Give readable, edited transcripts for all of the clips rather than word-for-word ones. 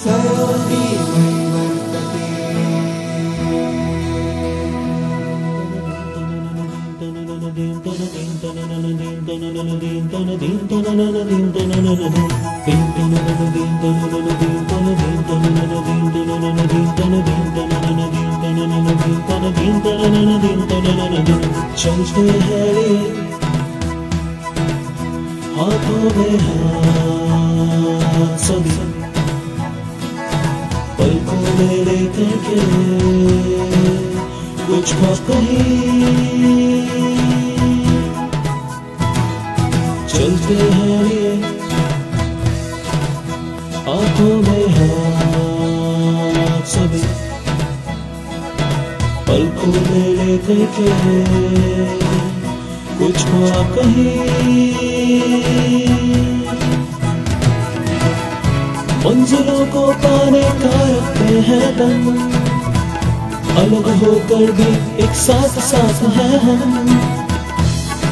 सयोगी मयि वर्तते। चलते हैं रे हाथों में हाथ सभी, पलकों में लेकर के कुछ बात कहीं। चलते हैं रे हाथों में हाथ सभी, पलकों में लेकर के कुछ बात कहीं। मंजिलों को पाने का रखते हैं दम, अलग होकर भी एक साथ साथ हैं हम।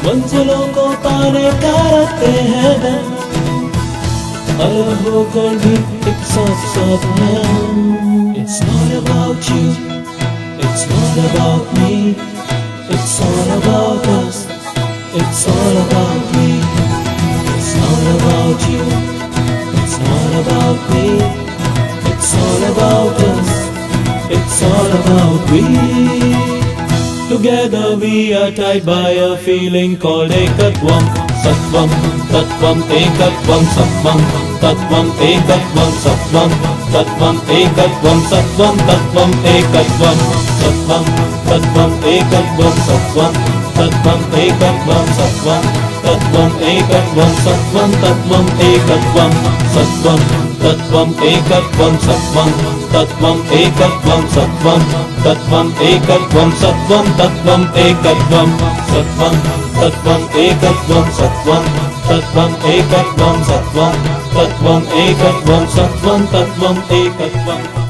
मंजिलों को पाने का रखते हैं दम, अलग होकर भी एक साथ साथ हैं हम। It's not about you, it's not about me, it's all about us, it's all about me. It's not about you, it's not about me, it's all about us, it's all about we. Together we are tied by a feeling called Ekatvam. Sattvam, Tattvam, Ekatvam, Sattvam, Tattvam, Ekatvam, Sattvam, Tattvam, Ekatvam, Sattvam, Tattvam, Ekatvam, Sattvam, Tattvam, Ekatvam, Sattvam, Tattvam, Ekatvam, Sattvam, Tattvam, Ekatvam, Sattvam, Tattvam, Ekatvam, Sattvam, Tattvam, Ekatvam, Sattvam, Tattvam, Ekatvam, Sattvam, Tattvam, Ekatvam, Sattvam, Tattvam, Ekatvam, Sattvam, Tattvam, Ekatvam, Sattvam, Tattvam, Ekatvam, Sattvam, Tattvam, Ekatvam, Sattvam, Tattvam, Ekatvam.